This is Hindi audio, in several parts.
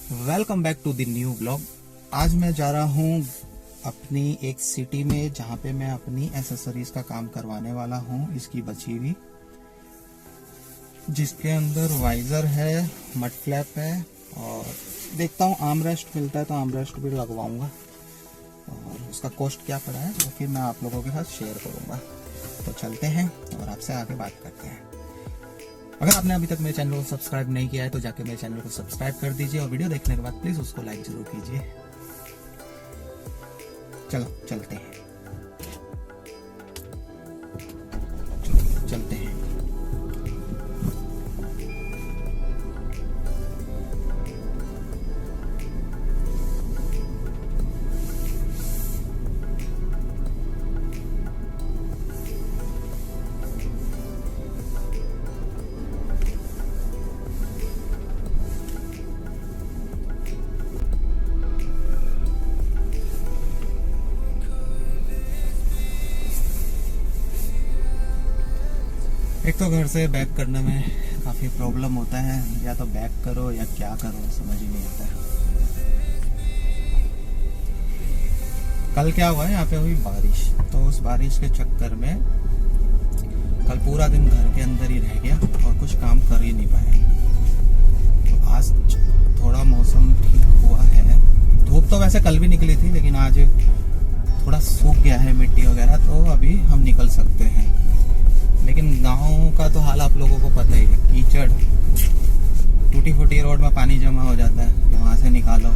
Welcome back to the new blog. आज मैं जा रहा हूँ अपनी एक सिटी में जहाँ पे मैं अपनी एसेसरीज का काम करवाने वाला हूँ। इसकी बची हुई, जिसके अंदर वाइजर है, मड फ्लैप है और देखता हूँ आर्मरेस्ट मिलता है तो आर्मरेस्ट भी लगवाऊंगा और उसका कॉस्ट क्या पड़ा है तो फिर मैं आप लोगों के साथ शेयर करूँगा। तो चलते हैं और आपसे आगे बात करते हैं। अगर आपने अभी तक मेरे चैनल को सब्सक्राइब नहीं किया है तो जाके मेरे चैनल को सब्सक्राइब कर दीजिए और वीडियो देखने के बाद प्लीज उसको लाइक जरूर कीजिए। चलो चलते हैं। चलते हैं। एक तो घर से बैक करने में काफ़ी प्रॉब्लम होता है, या तो बैक करो या क्या करो समझ ही नहीं आता है। कल क्या हुआ है, यहाँ पे हुई बारिश, तो उस बारिश के चक्कर में कल पूरा दिन घर के अंदर ही रह गया और कुछ काम कर ही नहीं पाया। तो आज थोड़ा मौसम ठीक हुआ है। धूप तो वैसे कल भी निकली थी लेकिन आज थोड़ा सूख गया है मिट्टी वगैरह, तो अभी हम निकल सकते हैं। लेकिन गांव का तो हाल आप लोगों को पता ही है, कीचड़, टूटी फूटी रोड में पानी जमा हो जाता है, वहां से निकालो।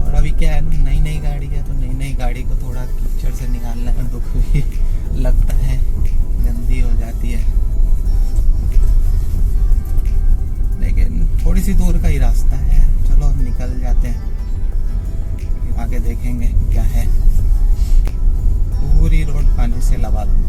और अभी क्या है ना, नई नई गाड़ी है तो नई नई गाड़ी को थोड़ा कीचड़ से निकालने में दुख भी लगता है, गंदी हो जाती है। लेकिन थोड़ी सी दूर का ही रास्ता है, चलो निकल जाते हैं, आगे देखेंगे क्या है। पूरी रोड पानी से लबालब।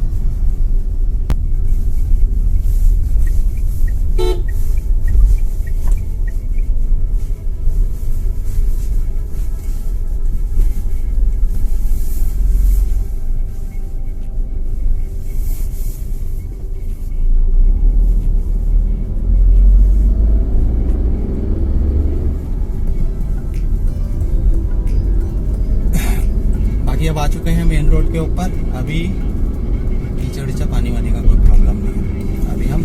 अब आ चुके हैं मेन रोड के ऊपर। अभी कीचड़ पानी वानी का कोई प्रॉब्लम नहीं है, अभी हम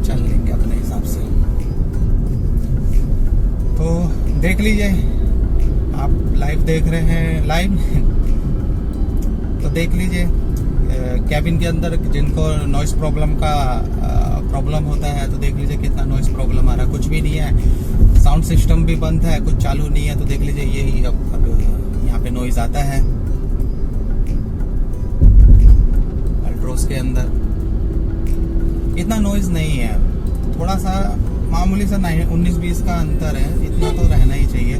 चल लेंगे अपने हिसाब से। तो देख लीजिए, आप लाइव देख रहे हैं, लाइव तो देख लीजिए कैबिन के अंदर जिनको नॉइस प्रॉब्लम का प्रॉब्लम होता है तो देख लीजिए कितना नॉइस प्रॉब्लम आ रहा है। कुछ भी नहीं है, साउंड सिस्टम भी बंद है, कुछ चालू नहीं है, तो देख लीजिए यही अब यहाँ पे नॉइज आता है अल्ट्रोस के अंदर। इतना नॉइज नहीं है, थोड़ा सा मामूली सा 19-20 का अंतर है, इतना तो रहना ही चाहिए।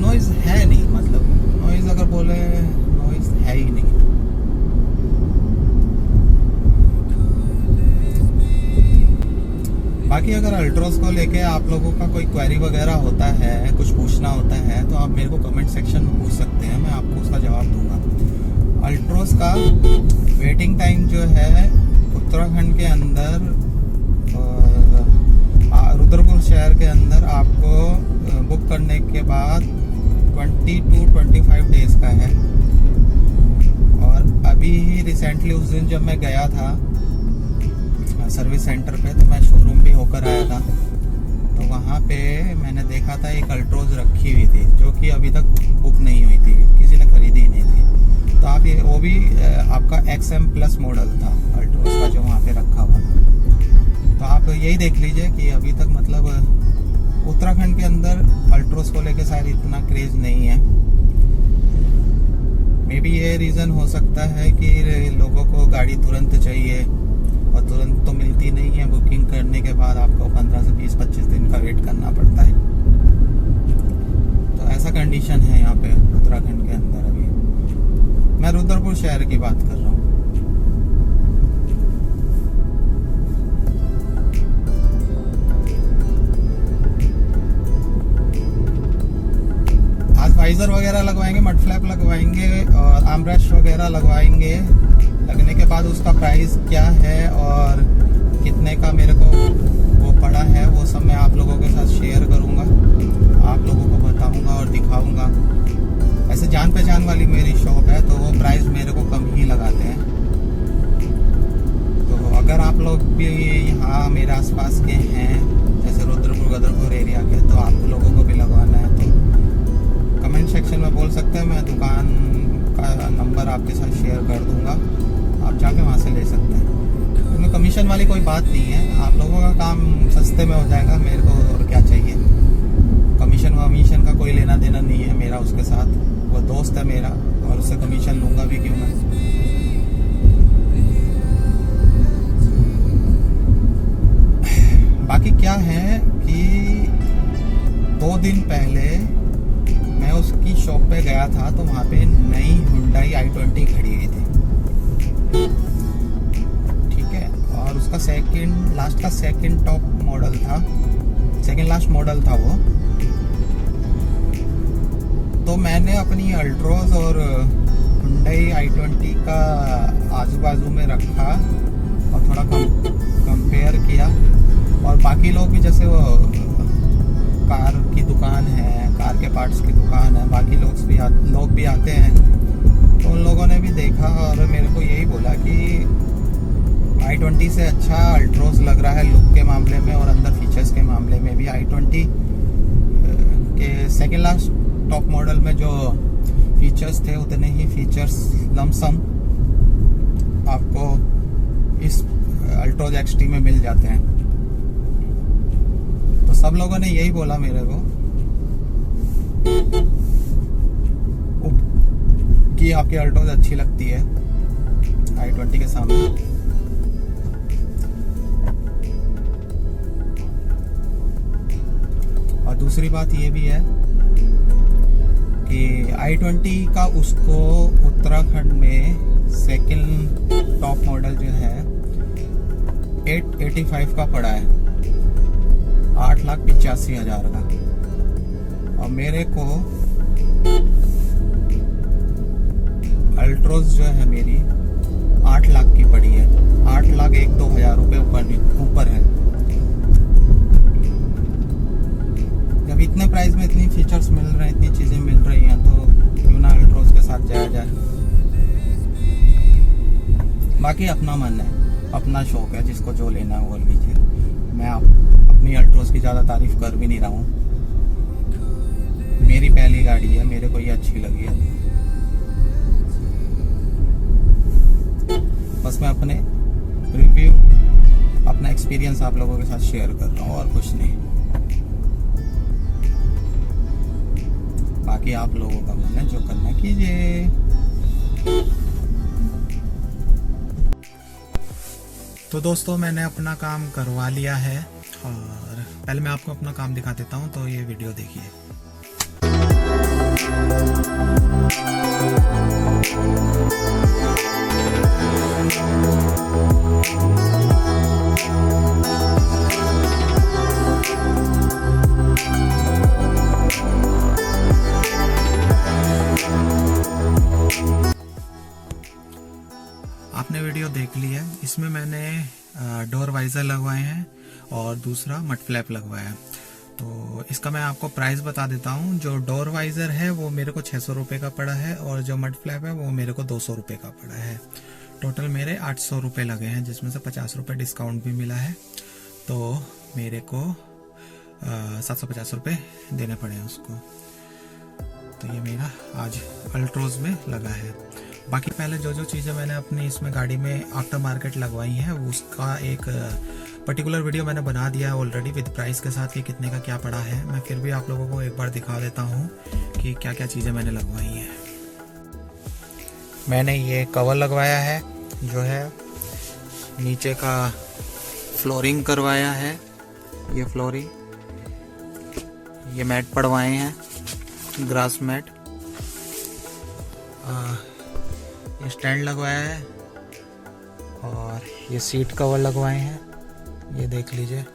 नॉइज है नहीं, मतलब नॉइज अगर बोले नॉइज है ही नहीं। बाकी अगर अल्ट्रोस को लेके आप लोगों का कोई क्वेरी वगैरह होता है, कुछ पूछना होता है तो आप मेरे को कमेंट सेक्शन में पूछ सकते हैं, मैं आपको उसका जवाब दूंगा। अल्ट्रोस का वेटिंग टाइम जो है उत्तराखंड के अंदर, रुद्रपुर शहर के अंदर आपको बुक करने के बाद 20 to 25 डेज का है। और अभी रिसेंटली उस दिन जब मैं गया था सर्विस सेंटर पे, तो मैं शोरूम भी होकर आया था, तो वहाँ पे मैंने देखा था एक अल्ट्रोज रखी हुई थी जो कि अभी तक बुक नहीं हुई थी, किसी ने खरीदी ही नहीं थी। तो आप ये, वो भी आपका XM प्लस मॉडल था अल्ट्रोज का जो वहाँ पे रखा हुआ था। तो आप यही देख लीजिए कि अभी तक मतलब उत्तराखंड के अंदर अल्ट्रोज को लेके शायद इतना क्रेज नहीं है। मे बी ये रीज़न हो सकता है कि लोगों को गाड़ी तुरंत चाहिए और तुरंत तो मिलती नहीं है। बुकिंग करने के बाद आपको 15 से 20-25 दिन का वेट करना पड़ता है। तो ऐसा कंडीशन है यहाँ पे उत्तराखंड के अंदर। अभी मैं रुद्रपुर शहर की बात कर रहा हूँ। आज वाइजर वगैरह लगवाएंगे, मड फ्लैप लगवाएंगे और आर्मरेस्ट वगैरह लगवाएंगे। लगने के बाद उसका प्राइस क्या है और कितने का मेरे को वो पड़ा है, वो सब मैं आप लोगों के साथ शेयर आपके साथ शेयर कर दूंगा, आप जाके वहाँ से ले सकते हैं। इसमें कमीशन वाली कोई बात नहीं है, आप लोगों का काम सस्ते में हो जाएगा, मेरे को और क्या चाहिए। कमीशन का कोई लेना देना नहीं है मेरा उसके साथ, वो दोस्त है मेरा और उससे कमीशन लूँगा भी क्यों मैं। बाकी क्या है कि 2 दिन पहले मैं उसकी शॉप पे गया था तो वहाँ पे नई Hyundai i20 खड़ी हुई थी, ठीक है। और उसका सेकंड टॉप मॉडल था, सेकंड लास्ट मॉडल था वो। तो मैंने अपनी अल्ट्रोज और Hyundai i20 का आजू बाजू में रखा और थोड़ा कंपेयर किया। और बाकी लोग भी, जैसे वो कार की दुकान है, कार के पार्ट्स की दुकान है, बाकी लोग भी आते हैं, तो उन लोगों ने भी देखा और मेरे को यही बोला कि i20 से अच्छा अल्ट्रोज लग रहा है लुक के मामले में और अंदर फीचर्स के मामले में भी। i20 के सेकेंड लास्ट टॉप मॉडल में जो फीचर्स थे उतने ही फीचर्स लमसम आपको इस अल्ट्रोज XT में मिल जाते हैं। तो सब लोगों ने यही बोला मेरे को कि आपकी अल्ट्रोज अच्छी लगती है i20 के सामने। और दूसरी बात ये भी है कि i20 का उसको उत्तराखंड में सेकंड टॉप मॉडल जो है 885 का पड़ा है, 8,85,000 का। और मेरे को अल्ट्रोज जो है मेरी 8 लाख की पड़ी है, 8,01,02,000 रुपये ऊपर है। जब इतने प्राइस में इतनी फीचर्स मिल रहे हैं, इतनी चीजें मिल रही हैं, तो क्यों ना अल्ट्रोज के साथ जाया जाए। बाकी अपना मन है, अपना शौक है, जिसको जो लेना है वो लीजिए। मैं अपनी अल्ट्रोज की ज़्यादा तारीफ कर भी नहीं रहा हूँ, मेरी पहली गाड़ी है, मेरे को ये अच्छी लगी है। बस मैं अपने रिव्यू, अपना एक्सपीरियंस आप लोगों के साथ शेयर कर रहा हूँ और कुछ नहीं। बाकी आप लोगों का मन है, जो करना कीजिए। तो दोस्तों, मैंने अपना काम करवा लिया है और पहले मैं आपको अपना काम दिखा देता हूँ, तो ये वीडियो देखिए। आपने वीडियो देख ली है, इसमें मैंने डोर वाइजर लगवाए हैं और दूसरा मड फ्लैप लगवाया है। तो इसका मैं आपको प्राइस बता देता हूँ। जो डोर वाइजर है वो मेरे को 600 रुपये का पड़ा है और जो मड फ्लैप है वो मेरे को 200 रुपये का पड़ा है। टोटल मेरे 800 रुपये लगे हैं, जिसमें से 50 रुपये डिस्काउंट भी मिला है, तो मेरे को 750 रुपये देने पड़े हैं उसको। तो ये मेरा आज अल्ट्रोज में लगा है। बाकी पहले जो जो चीज़ें मैंने अपनी इसमें गाड़ी में आफ्टर मार्केट लगवाई हैं उसका एक पर्टिकुलर वीडियो मैंने बना दिया है ऑलरेडी विद प्राइस के साथ कि कितने का क्या पड़ा है। मैं फिर भी आप लोगों को एक बार दिखा देता हूँ कि क्या क्या चीज़ें मैंने लगवाई हैं। मैंने ये कवर लगवाया है, जो है नीचे का फ्लोरिंग करवाया है, ये फ्लोरिंग, ये मैट पड़वाए हैं, ग्रास मैट, ये स्टैंड लगवाया है और ये सीट कवर लगवाए हैं, ये देख लीजिए।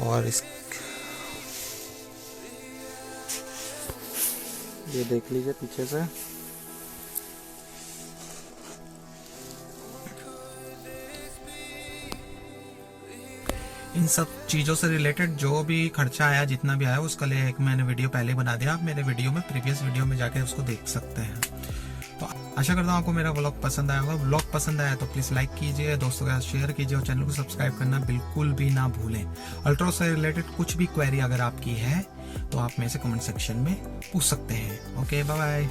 और इस ये देख लीजिए पीछे से। इन सब चीज़ों से रिलेटेड जो भी खर्चा आया, जितना भी आया, उसका लिए एक मैंने वीडियो पहले बना दिया, आप मेरे वीडियो में प्रीवियस वीडियो में जाके उसको देख सकते हैं। तो आशा करता हूँ आपको मेरा व्लॉग पसंद आया होगा। व्लॉग पसंद आया तो प्लीज़ लाइक कीजिए, दोस्तों के साथ शेयर कीजिए और चैनल को सब्सक्राइब करना बिल्कुल भी ना भूलें। अल्ट्रोज से रिलेटेड कुछ भी क्वेरी अगर आपकी है तो आप मेरे से कमेंट सेक्शन में पूछ सकते हैं। Okay, bye bye.